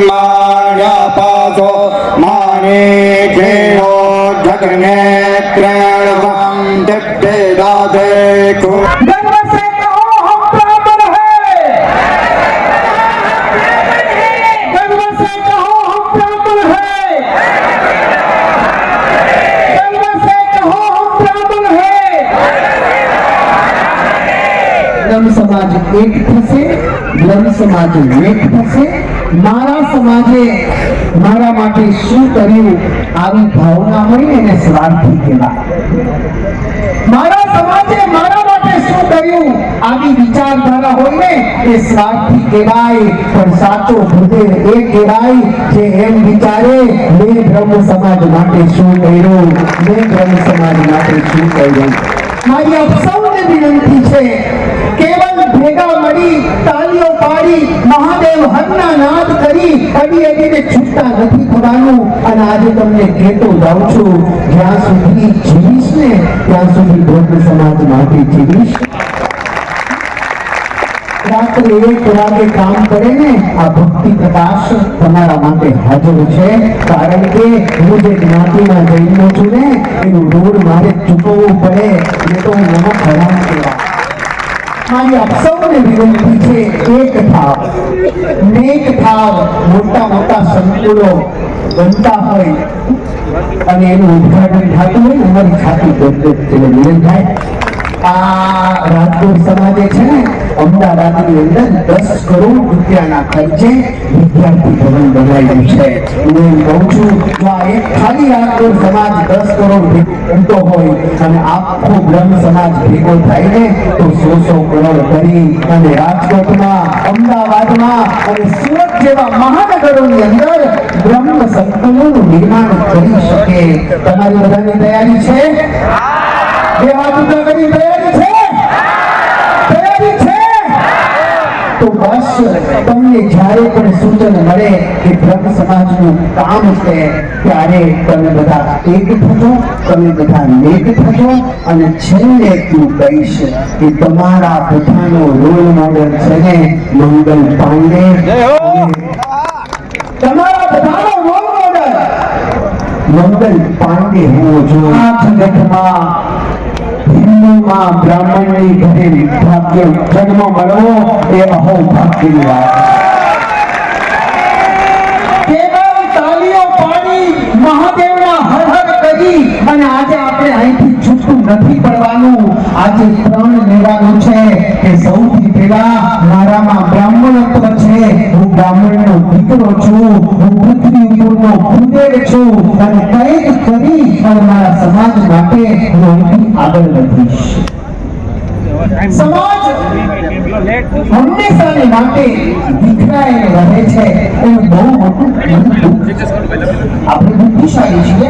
मान्यपासो माने खेलो जगने प्रणवं दिट्टे राधे को गर्व से कहो हम ब्राह्मण हैं। गर्व से कहो हम ब्राह्मण हैं। गर्व से कहो हम ब्राह्मण हैं। ब्रह्म समाज एक थશે, ब्रह्म समाज एक થશે। મારા સમાજે મારા માટે શું કર્યું આવી ભાવના હોય ને એને સ્વાર્થી કહેવાય। મારા સમાજે મારા માટે શું કર્યું આવી વિચારધારા હોય ને એ સ્વાર્થી કહેવાય। પણ સાચો હૃદય એ કહેવાય જે એમ વિચારે મેં બ્રહ્મ સમાજ માટે શું કર્યું, મેં બ્રહ્મ સમાજ માટે શું કર્યું। મારી આપ સૌને વિનંતી છે કેવલ ભેગા મળી તાલીઓ પાડી મહાદેવ હરના નાદ કરી અડી અડીને છૂટતા નથી થવાનું। અને આજે તમને કહેતો જાઉં છું જ્યાં સુધી જીવીશ ને ત્યાં સુધી બ્રહ્મ સમાજ માટે જીવીશ। રાત્રે 1 વાગે કામ કરે ને આ ભક્તિ પ્રકાશ તમારા માટે હાજર છે। કારણ કે હું જે જ્ઞાતિના જન્મો છું ને એનું ઋણ મારે ચૂકવવું પડે, એ તો હું નમક હરામ કહેવાય। મારી આપ સૌને વિનંતી છે એક થાવ, નેક થાવ। મોટા મોટા સંકુલો બનતા હોય અને એનું ઉદ્ઘાટન થતું હોય ને અમારી છાતી ગદગદ મિલનભાઈ આ રાજકોટ સમાજે છે ને અમદાવાદની અંદર 10 કરોડ રૂપિયાના ખર્ચે વિદ્યાર્થી ભવન બનાવ્યું છે। હું એમ કહું છું જો આ એક ખાલી રાજકોટ સમાજ 10 કરોડ ભેગો હોય અને આખો બ્રહ્મ સમાજ ભેગો થાય ને તો 100 કરોડ કરી અને રાજકોટમાં, અમદાવાદમાં અને સુરત જેવા મહાનગરોની અંદર બ્રહ્મ સંકુલોનું નિર્માણ કરી શકે। તમારી બધાની તૈયારી છે? બે હાથ ઊંચા કરી તૈયારી છે? તૈયારી છે? તો બસ તમને જ્યારે પણ સૂચન મળે કે બ્રહ્મ સમાજનું કામ છે ત્યારે તમે બધા એક થજો, તમે બધા નેક થજો। અને છેલ્લે હું કહીશ કે તમારા બધાનો રોલ મોડેલ છે ને મંગલ પાંડે। તમારા બધાનો રોલ મોડેલ મંગલ પાંડે હોવો જોઈએ। આ જગતમાં હિન્દુમાં બ્રાહ્મણની ઘરે ભાગ્ય જન્મ મળવો એ અહો ભાગ્યની વાત। કેવળ તાલીઓ પાડી મહાદેવના હર હર કરી અને આજે આપણે અહીંથી છૂટું નથી પડવાનું। આજે પ્રણ લેવાનું છે કે સૌથી પહેલા મારામાં બ્રાહ્મણત્વ છે, હું બ્રાહ્મણનો દીકરો છું, હું પૃથ્વી ઉપરનો ભૂદેવ છું અને કંઈક કરી અને મારા સમાજ માટે હું અહીંથી આગળ વધીશ। સમાજ હંમેશાને માટે વિખરાયેલો રહે છે એનું બહુ મોટું આપણે બુદ્ધિશાળી છીએ,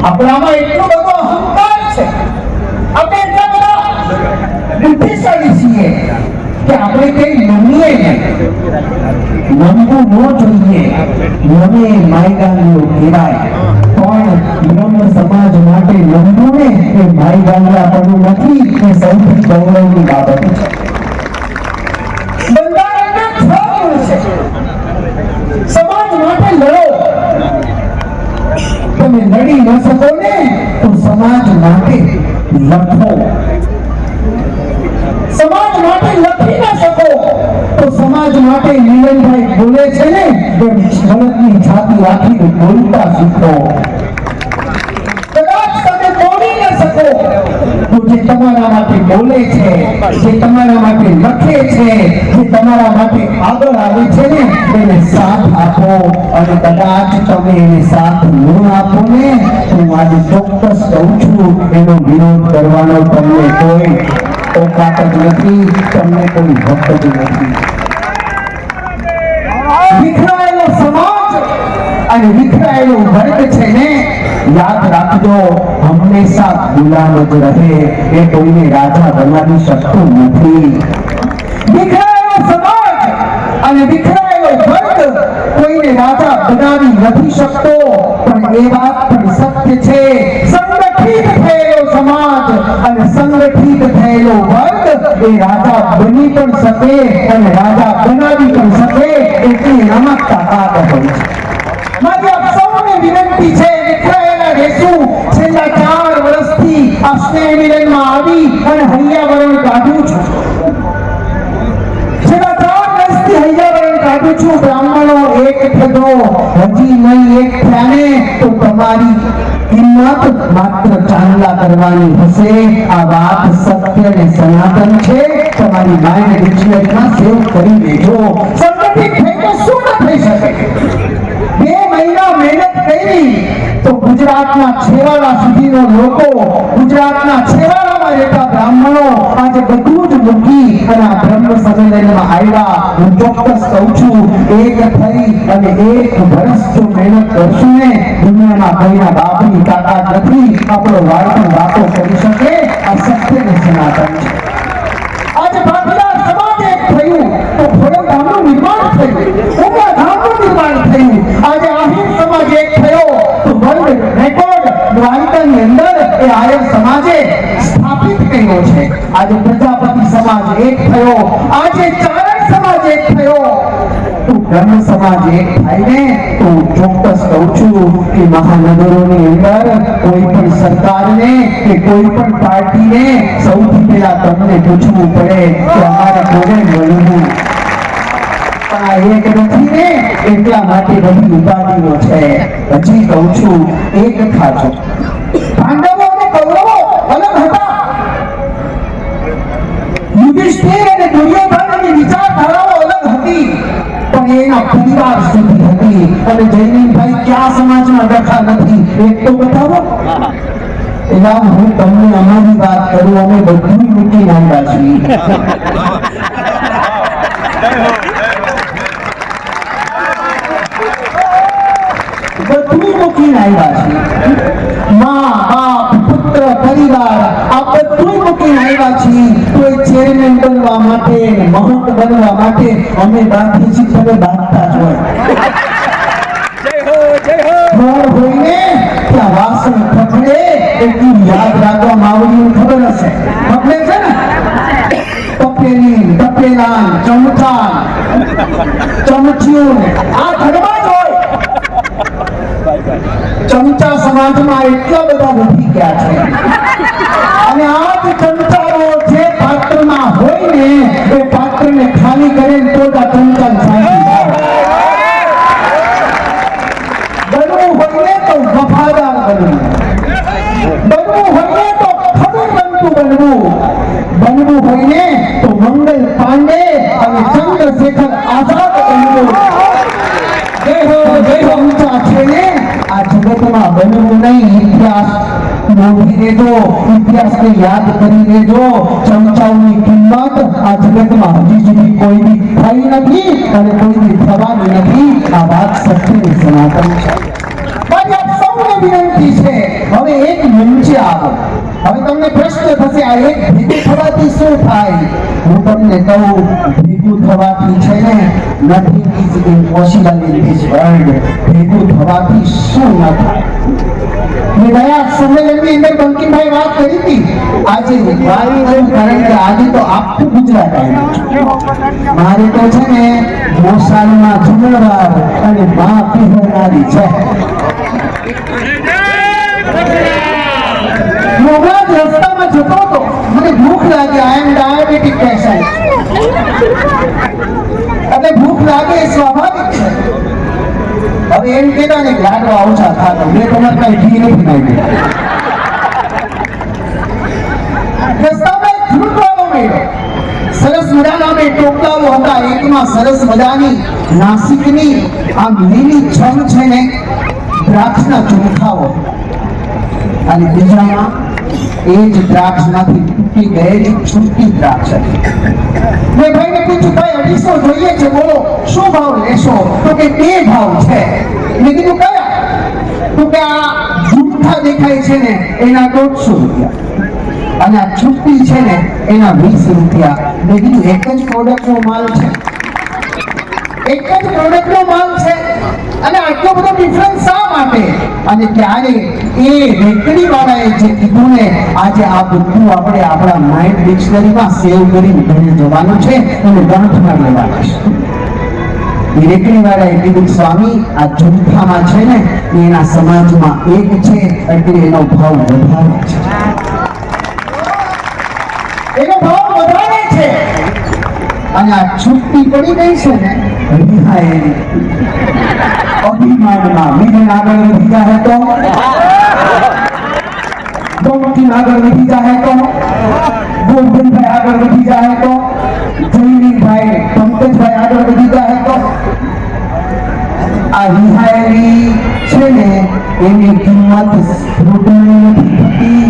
આપણામાં એટલો બધો અહંકાર છે, આપણે એટલા બધા બુદ્ધિશાળી છીએ કે આપણે કઈ નમીએ નહીં, નમવું ન જોઈએ। નમે માયગાંગીઓ કહેવાય પણ બ્રહ્મ સમાજ માટે નમવું ને એ માયગાંગા પડવું નથી, એ સૌથી ગૌરવની બાબત છે। બંધારણના 6 ગુણ છે, સમાજ માટે લડો। તમે લડી ન શકો ને તો સમાજ માટે લખો, સમાજ માટે લખી ન શકો તો સમાજ માટે મિલનભાઈ બોલે છે ને એમ જગતની છાતી રાખીને બોલતા શીખો। કદાચ તમે બોલી ન શકો તો જે તમારા માટે બોલે છે, જે તમારા માટે લખે છે, જે તમારા માટે આગળ આવે છે ને એને સાથ આપો। અને કદાચ તમે એને સાથ ન આપો ને તો હું આજે ચોક્કસ કહું છું એનો વિરોધ કરવાનો તમને કોઈ औकात જ નથી, તમને કોઈ હક જ નથી। વિખરાયેલો સમાજ અને વિખરાયેલો વર્ગ છે ને યાદ રાખજો હંમેશા ગુલામ જ રહે, એ કોઈને રાજા બનાવી શકતો નથી। વિખરાયેલો સમાજ અને વિખરાયેલો વર્ગ કોઈને રાજા બનાવી નથી શકતો, પણ એ વાત પણ સત્ય છે સંગઠિત થયેલો સમાજ અને સંગઠિત થયેલો વર્ગ એ રાજા બની પણ શકે અને રાજા બનાવી પણ શકે એટલી એનામાં તાકાત હોય છે. મારી આપ સૌને વિનંતી છે, વિખરાયેલા રહેશું. છેલ્લા 4 વર્ષથી આ સ્નેહ મિલનમાં આવી અને હૈયાવરણ કાઢું છું. છેલ્લા 4 વર્ષથી હૈયાવરણ કાઢું છું. બ્રાહ્મણો એક થજો, હજી નહીં એક થયા ને તો તમારી કિંમત માત્ર ચાંદલા કરવાની હશે. આ વાત સત્ય અને સનાતન છે. તમારી માઇન્ડ ડિક્શનરીમાં સેવ કરી લેજો. સંગઠિત થઈ તો શું ન થઈ શકે? 2 મહિના મહેનત કરી તો ગુજરાતના છેવાડા સુધીનો લોકો, ગુજરાતના છેવાડામાં રહેતા બ્રાહ્મણો આજે બધું જ મૂકી અને આ બ્રહ્મ સંમેલનમાં આવ્યા. હું ચોક્કસ કહું છું, એક થઈ અને 1 વર્ષ જો મહેનત કરશું ને, દુનિયામાં કોઈના બાપની તાકાત નથી. આપણો વાળ પણ વાતો કરી શકે. આ સત્ય ને સનાતન છે. આજે ભાગીદાર સમાજ એક થયું તો ખોડલધામનું નિર્માણ થયું, ઉમરાધામનું નિર્માણ થયું. આજે આહિર સમાજ એક થયો તો વર્લ્ડ રેકોર્ડ દ્વારિકાની અંદર એ આર્ય સમાજે સ્થાપિત કર્યો છે. આજે પ્રજાપતિ સમાજ એક થયો, આજે ચારણ સમાજ એક થયો તો બ્રહ્મ સમાજ એક થાય ને તો ચોક્કસ કહું છું કે મહાનગરોની અંદર કોઈ પણ સરકારને કે કોઈ પણ પાર્ટીને સૌથી પહેલા તમને પૂછવું પડે કે અમારે કોને મળવું. પણ આ એક નથી ને, એટલા માટે બધી ઉપાધિઓ છે. હજી કહું છું, એક થાજો. પાંડવો અને કૌરવો અલગ હતા. યુધિષ્ઠિર અને દુર્યોધનની વિચારધારાઓ અલગ હતી, પણ એના પરિવાર સુધી હતી. અને જયમીનભાઈ ક્યાં સમાજમાં બેઠા નથી એક તો બતાવો. એના હું તમને અમારી વાત કરું, અમે બધું મૂકી આવ્યા છીએ. બધું મૂકીને આવ્યા છીએ. માં, બાપ, પુત્ર, પરિવાર આ બધું મૂકીને આવ્યા છીએ. તો એ ચેરમેન બનવા માટે, મહંત બનવા માટે અમે બાકી છીએ. તમે બાંધતા જ હોય. ઘર હોઈને ત્યાં વાસણ ખપડે એટલું યાદ રાખવા માવડીને ખબર હશે. ખપડે છે ને, તપેલી, તપેલા, ચમચા, ચમચીઓ આ ઘરમાં જ હોય. ચમચા સમાજમાં એટલા બધા વધી ગયા છે અને આ જ ચમચાઓ જે પાત્રમાં હોય ને એ પાત્રને ખાલી કરે તો જ આ ચમચા સાચી બનવું હોય તો વફાદાર બનવું, બનવું હોય તો ખબરબંધુ બનવું હોય તો મંગલ પાંડે અને ચંદ્રશેખર આઝાદ બનવું. ઊંચા છે ને આ જગતમાં બનવું નહીં. ઇતિહાસ નોંધી લેજો, ઇતિહાસને યાદ કરી લેજો. ચમચાઓની કિંમત આ જગતમાં હજી સુધી કોઈની થઈ નથી અને કોઈની થવાની નથી. આ વાત સત્ય ને સનાતન છે. મારી આપ સૌને વિનંતી છે, હવે એક મંચે આવો. હવે તમને પ્રશ્ન થશે, આ એક ભેગું થવાથી શું થાય? હું તમને કહું, ભેગું થવાથી છે ને, nothing is impossible in this world. ભેગું થવાથી શું ન થાય? મેં ગયા સંમેલનની અંદર બંકીમભાઈ વાત કરી હતી. આજે વાત કરું કારણ કે આજે તો આખું ગુજરાત આવ્યું છે. મારે તો છે ને મોસાળમાં જમણવાર અને મા પીહળનારી છે. હમણાં જ રસ્તામાં જતો હતો, મને ભૂખ લાગી. આઈ એમ ડાયાબિટીક પેશન્ટ એટલે ભૂખ લાગે એ સ્વાભાવિક છે. હવે એમ કહેતા ને લાડવા ઓછા ખાતો, મેં તમારે કઈ ઘી નથી નાખ્યું. રસ્તામાં એક ફ્રૂટવાળો મળ્યો. સરસ મજાના બે ટોપલાઓ હતા. એકમાં સરસ મજાની નાસિકની આમ લીલી છમ છે ને દ્રાક્ષના ચોખાઓ, અને બીજામાં એ જ દ્રાક્ષમાંથી તૂટી ગયેલી છૂટી દ્રાક્ષ હતી. મેં ભાઈને પૂછ્યું, ભાઈ 250 જોઈએ છે, બોલો શું ભાવ લેશો? તો કે 2 ભાવ છે. મેં કીધું કયા? તો કે આ જૂઠા દેખાય છે ને એના 150 રૂપિયા અને આ છૂટી છે ને એના 20 રૂપિયા. મેં કીધું એક જ પ્રોડક્ટનો માલ છે, એક જ પ્રોડક્ટનો માલ છે. અને આટલો બધો ડિફરન્સ શા માટે? અને ત્યારે એ રેકડી વાળાએ જે કીધું ને, આજે આ બધું આપણે આપણા માઇન્ડ ડિક્શનરીમાં સેવ કરીને ઘરે જવાનું છે અને ગાંઠમાં લેવાનું છે. રેકડી વાળાએ કીધું, સ્વામી આ જુઠ્ઠામાં છે ને એના સમાજમાં એક છે એટલે એનો ભાવ વધારે છે, એનો ભાવ વધારે છે. અને આ છૂટી પડી ગઈ છે ને હરિહાએની અભિમાનમાં બીજન આગળ વધી જાય તો, ગૌમતી આગળ વધી જાય તો, ગોવિંદભાઈ આગળ વધી જાય તો, જયવીરભાઈ પંકજભાઈ આગળ વધી જાય તો, આ રિહાયેલી છે ને એની કિંમત રૂપિયાની નથી થતી,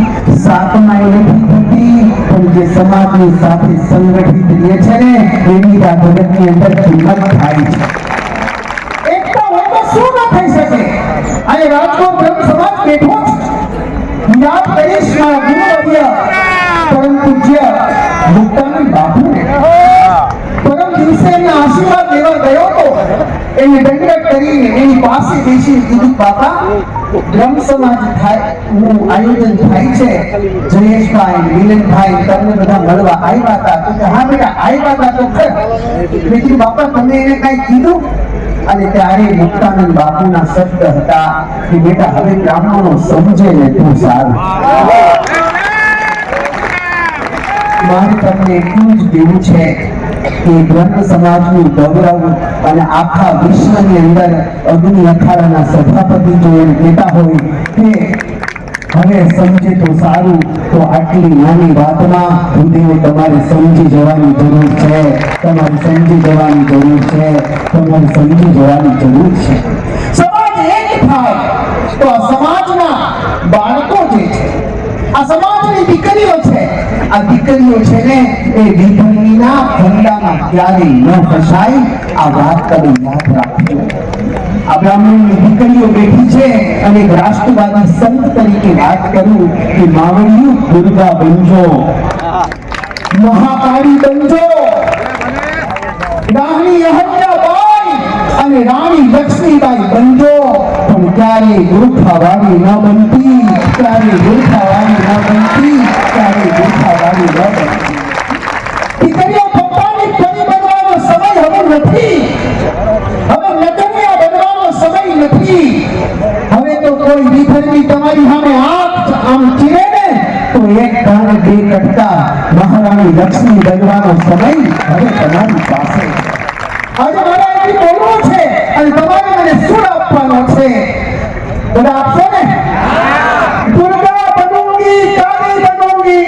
સાતમાય નથી થતી, પણ જે સમાજની સાથે સંગઠિત રહે છે ને એની આ જગતની અંદર કિંમત થાય છે. એકતા હોય તો શું ન થઈ શકે? અને રાજકોટ બ્રહ્મ સમાજ બેઠો છે. યાદ કરીશ મારા ગુરુવર્ય પરમ પૂજ્ય મુક્તાનંદ બાપુને. પરમ દિવસે એમના આશીર્વાદ લેવા ગયો તો એને દંડવત કરીને એની પાસે બેસી કીધું, બાપા બ્રહ્મ સમાજ થાય નું આયોજન થાય છે, જયેશભાઈ મિલનભાઈ તમને બધા મળવા આવ્યા હતા. તો કે હા બેટા આવ્યા હતા તો ખરા. મેં કીધું બાપા તમે એને કઈ કીધું? અને ત્યારે મુક્તાનંદ બાપુના શબ્દ હતા કે બેટા હવે બ્રાહ્મણો સમજે ને તું સારું. મારે તમને એટલું જ કહેવું છે કે બ્રહ્મ સમાજનું ગૌરવ અને આખા વિશ્વની અંદર અગ્નિ અખાડાના સભાપતિ જો એમ કહેતા હોય કે હવે સમજે તો સારું, તો આટલી નાની વાતમાં હૃદય તમારે સમજી જવાની જરૂર છે, તમારે સમજી જવાની જરૂર છે, તમારે સમજી જવાની જરૂર છે. સમાજ એક થાય તો આ સમાજના બાળકો જે છે, આ સમાજની દીકરીઓ છે, આ દીકરીઓ છે ને એ વિધર્મીના ફંડામાં ક્યારેય ન ફસાય. આ વાત તમે યાદ રાખજો. આ બ્રાહ્મણની દીકરીઓ બેઠી છે અને એક રાષ્ટ્રવાદી સંત તરીકે વાત કરું કે માવડિયું દુર્ગા બનજો, મહાકાળી બનજો, રાણી અહલ્યાબાઈ અને રાણી લક્ષ્મીબાઈ બનજો, પણ ક્યારેય ગુરખાવાળી ન બનતી, ક્યારેય ગુરખાવાળી ન બનતી, ક્યારેય ગુરખાવાળી ન બનતી. દીકરીઓ પોતાની પરી બનવાનો સમય હવે નથી, હવે નટનિયા બનવાનો સમય નથી. હવે તો કોઈ વિધર્મી તમારી સામે આમ ચીરે ને તો એક કાન બે કટકા મહારાણી લક્ષ્મી બનવાનો સમય હવે તમારી પાસે. આજે મારે એટલી બોલવું છે અને તમારે મને સુર આપવાનો છે. બધા આપશો ને? દુર્ગા બનૂંગી કાળી બનૂંગી,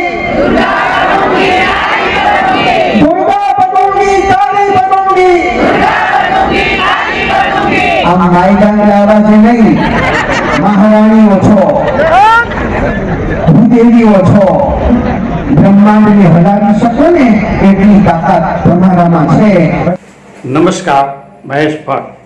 દુર્ગા બનૂંગી કાળી બનૂંગી. આમ માયદાન અવાજે નહીં, મહારાણીઓ છો, ભૂદેવીઓ છો, બ્રહ્માંડને હલાવી શકો ને એટલી તાકાત તમારામાં છે. નમસ્કાર, મહેશ ભટ્ટ.